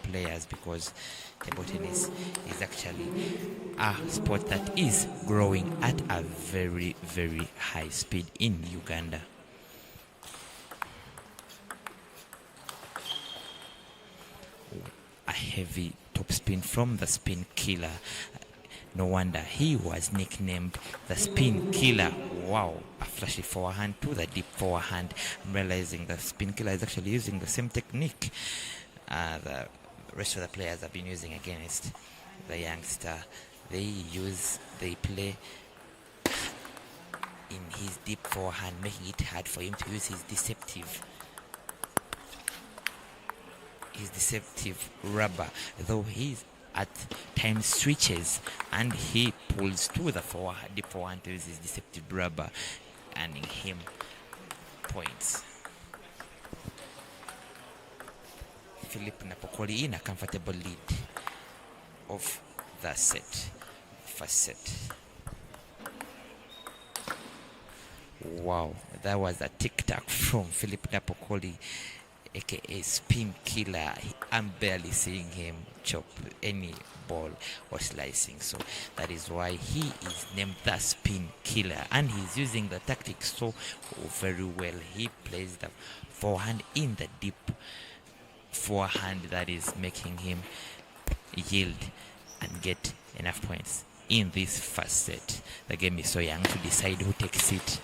players, because table tennis is actually a sport that is growing at a very, very high speed in Uganda. A heavy topspin from the spin killer. No wonder he was nicknamed the spin killer. Wow, a flashy forehand to the deep forehand. I'm realizing the spin killer is actually using the same technique the rest of the players have been using against the youngster. They play in his deep forehand, making it hard for him to use his deceptive rubber, though he's at times switches and he pulls to the deep forehand to use his deceptive rubber, earning him points. Philip Napookoli in a comfortable lead of the first set. Wow, that was a tic-tac from Philip Napookoli, aka spin killer. I'm barely seeing him chop any ball or slicing, so that is why he is named the spin killer, and he's using the tactics so very well. He plays the forehand in the deep forehand, that is making him yield and get enough points in this first set. The game is so young to decide who takes it.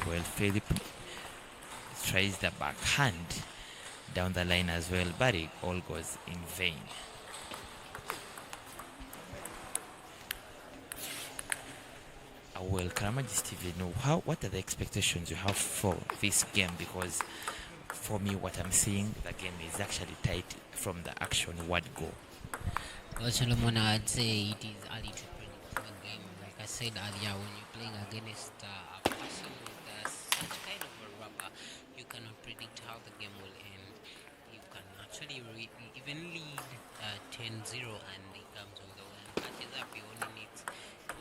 Well, Philip tries the backhand down the line as well, but it all goes in vain. Well, Karamagi Steve, what are the expectations you have for this game? Because for me, what I'm seeing, the game is actually tight from the action word go. Well, Solomon, I'd say it is early to predict the game. Like I said earlier, when you're playing against a person with such kind of a rubber, you cannot predict how the game will end. You can actually even lead 10-0 and it comes all the way and catches up. You only need to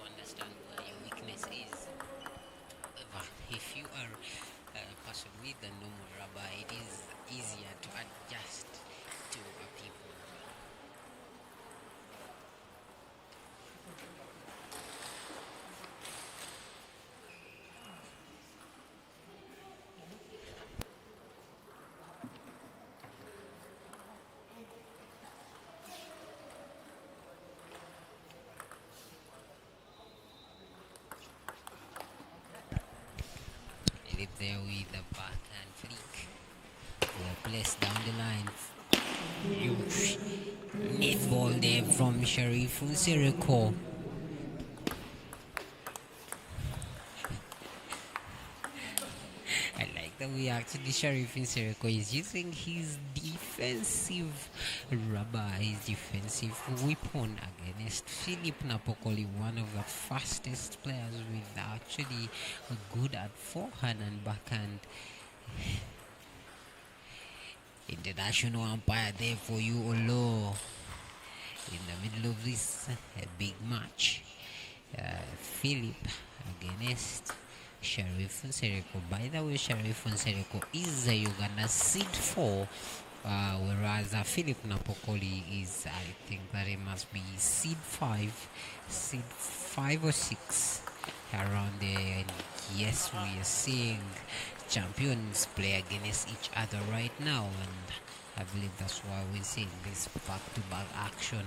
understand where your weakness is. However, if you are a person with a normal rubber, it is easier to adjust to a people. There with the backhand flick. Well placed down the line. Huge net ball there from Sheriff Nsereko. I like the way actually Sheriff Nsereko is using his defensive rubber, his defensive weapon against Philip Napookoli, one of the fastest players with actually good at forehand and backhand. International umpire there for you, Olo, in the middle of this big match. Philip against Sheriff Nsereko. By the way, Sheriff Nsereko is a Uganda seed 4, whereas Philip Napookoli is, I think that it must be seed 5 or 6 around there. And yes, we are seeing champions play against each other right now, and I believe that's why we're seeing this back-to-back action.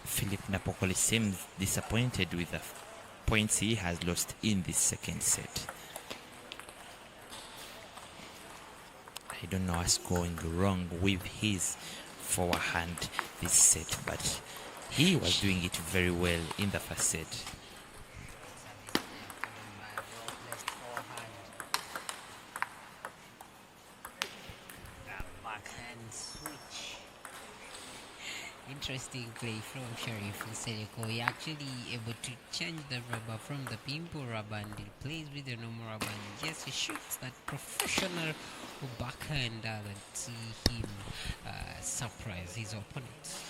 Philip Napookoli seems disappointed with the points he has lost in this second set. I don't know what's going wrong with his forehand this set, but he was doing it very well in the first set. Interesting play from Sheriff Nsereko. He actually able to change the rubber from the pimple rubber and he plays with the normal rubber, and yes, he shoots that professional backhand that see him surprise his opponents.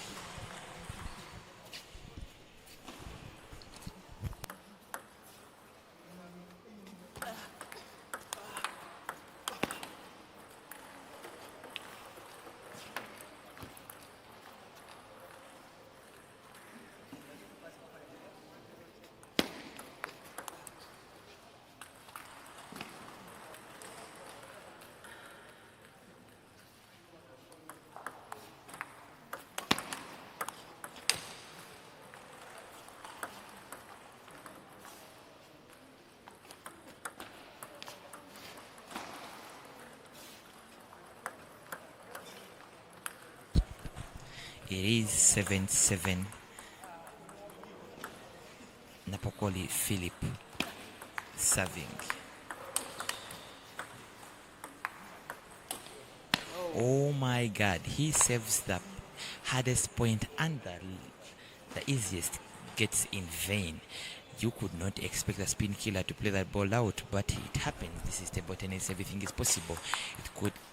It is 7-7. Napookoli Philip serving. Oh my god, he saves the hardest point and the easiest gets in vain. You could not expect a spin killer to play that ball out, but it happens. This is table tennis, everything is possible.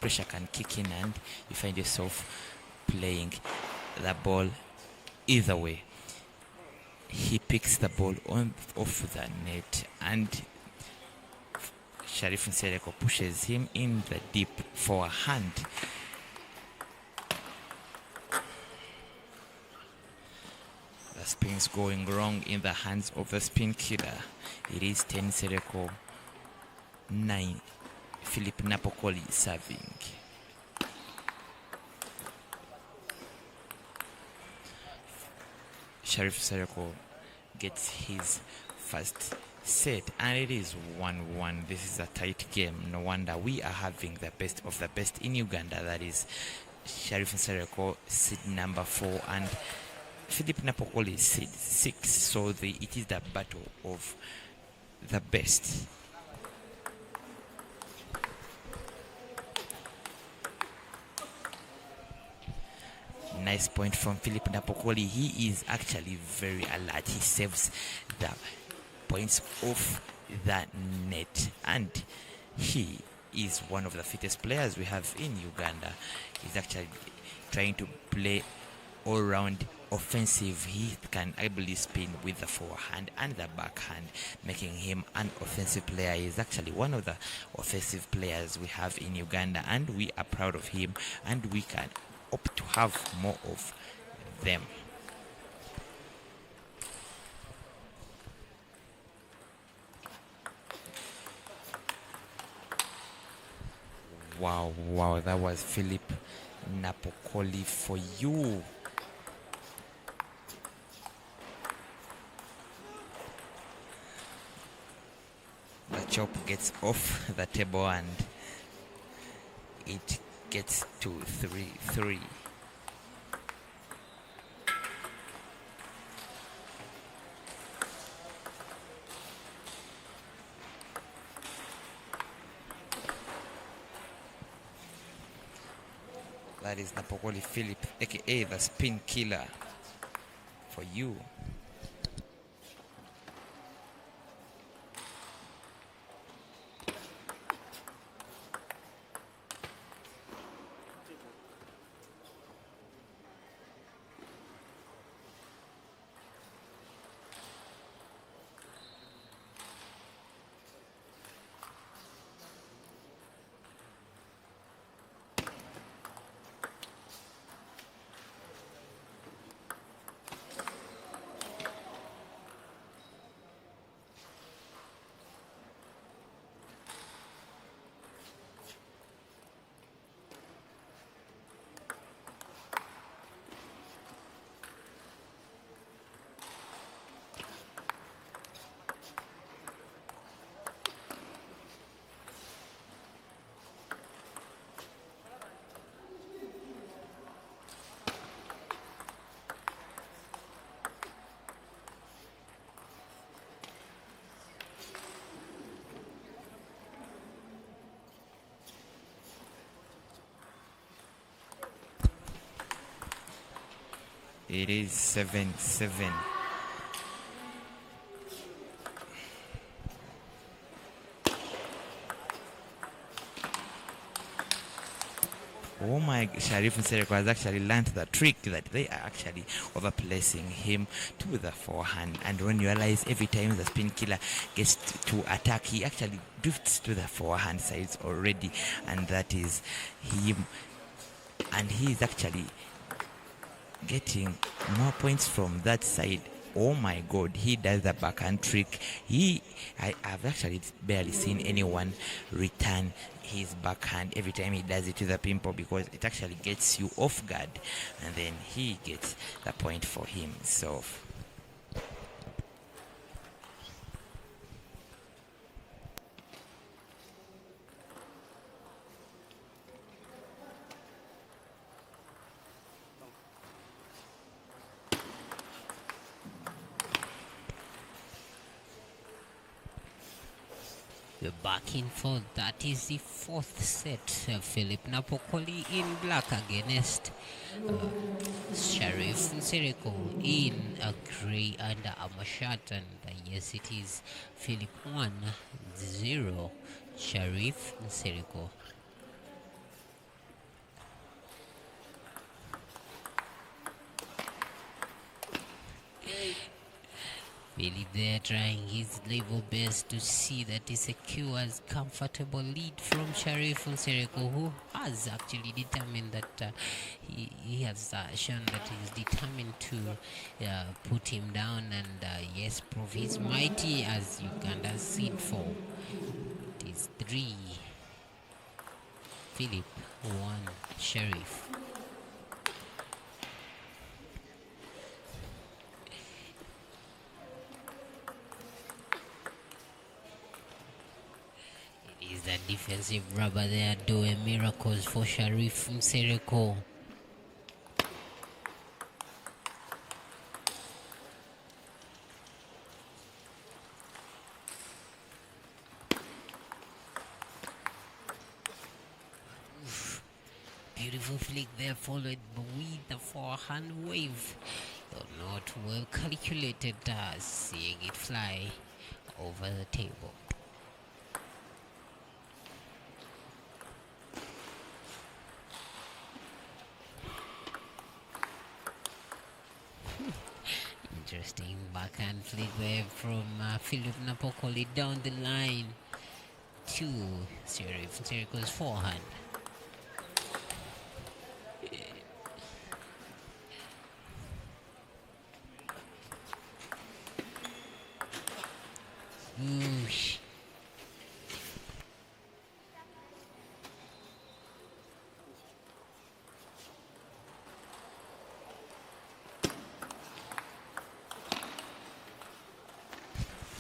Pressure can kick in and you find yourself playing the ball either way. He picks the ball off the net and Sharif Nsereko pushes him in the deep forehand. The spin's going wrong in the hands of the spin killer. It is 10 Nsereko, 9 Philip Napookoli serving. Sharif Nsereko gets his first set and it is 1-1. This is a tight game. No wonder we are having the best of the best in Uganda. That is Sharif Nsereko seed number 4 and Philip Napookoli seed 6. So it is the battle of the best. Nice point from Philip Napookoli. He is actually very alert. He saves the points off the net and he is one of the fittest players we have in Uganda. He's actually trying to play all-round offensive. He can ably spin with the forehand and the backhand, making him an offensive player. He's actually one of the offensive players we have in Uganda and we are proud of him and we can hope to have more of them. Wow, that was Philip Napookoli for you. The chop gets off the table and it gets to 3-3. That is Napookoli Philip, aka the spin killer for you. It is 7-7. Oh my, Sharif Nsereko has actually learned the trick that they are actually overplacing him to the forehand. And when you realize every time the spin killer gets to attack, he actually drifts to the forehand sides already. And that is him. And he is actually getting more points from that side. Oh my god, he does the backhand trick. I've actually barely seen anyone return his backhand every time he does it to the pimple, because it actually gets you off guard and then he gets the point for himself. We're back in for that is the fourth set. Philip Napookoli in black against Sharif Nsereko in a grey under a shirt, and yes, it is Philip 1-0 Sharif Nsereko. Philip there trying his level best to see that he secures comfortable lead from Sharif Nsereko, who has actually determined that he has shown that he is determined to put him down and yes, prove his mighty as Uganda's seen for. It is 3 Philip, 1 Sharif. Is that defensive rubber there doing miracles for Sharif Nsereko. Beautiful flick there, followed with the forehand wave. Not well calculated, seeing it fly over the table. Interesting backhand flick there from Philip Napookoli down the line to Sharif Nsereko's forehand. Oosh.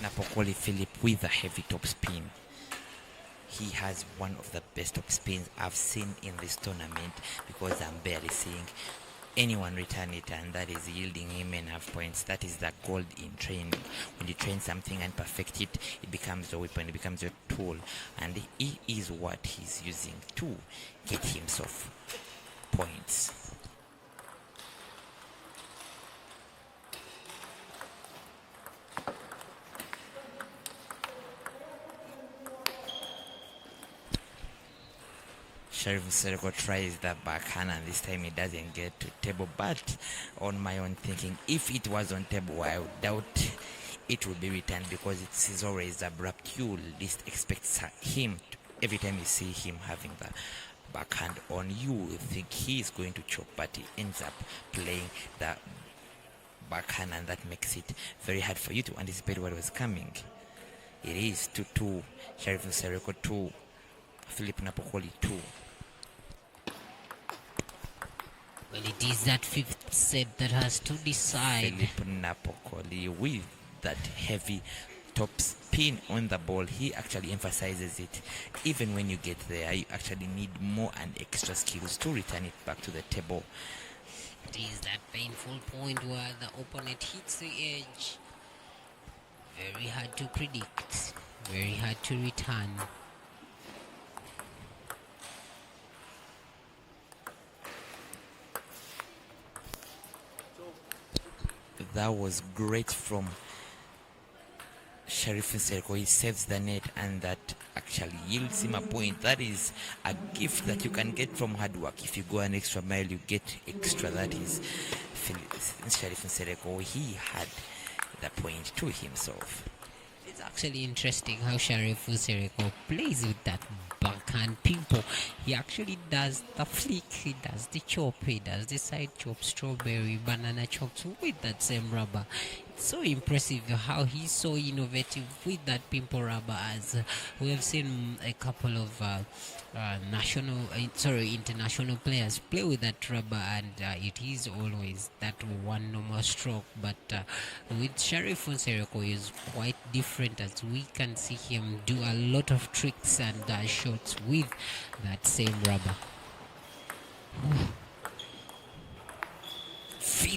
Napookoli Philip with a heavy top spin. He has one of the best top spins I've seen in this tournament, because I'm barely seeing anyone return it, and that is yielding him enough points. That is the gold in training. When you train something and perfect it, it becomes your weapon, it becomes your tool, and it is what he's using to get himself points. Sharif Nsereko tries the backhand, and this time he doesn't get to table. But on my own thinking, if it was on table, I would doubt it would be returned, because it is always abrupt. You least expect him every time you see him having the backhand on, you think he is going to choke, but he ends up playing the backhand, and that makes it very hard for you to anticipate what was coming. It is 2-2, Sharif Nsereko 2, Philip Napookoli 2. Well, it is that fifth set that has to decide. Philip Napookoli with that heavy top spin on the ball, he actually emphasizes it. Even when you get there, you actually need more and extra skills to return it back to the table. It is that painful point where the opponent hits the edge. Very hard to predict, very hard to return. That was great from Sharif Nsereko. He saves the net, and that actually yields him a point. That is a gift that you can get from hard work. If you go an extra mile, you get extra. That is Sharif Nsereko. He had the point to himself. It's actually interesting how Sharif Nsereko plays with that backhand pimple. He actually does the flick, he does the chop, he does the side chop, strawberry, banana chops with that same rubber. It's so impressive how he's so innovative with that pimple rubber, as we have seen a couple of international players play with that rubber, and it is always that one normal stroke. But with Sharif Nsereko is quite different, as we can see him do a lot of tricks and shots with that same rubber.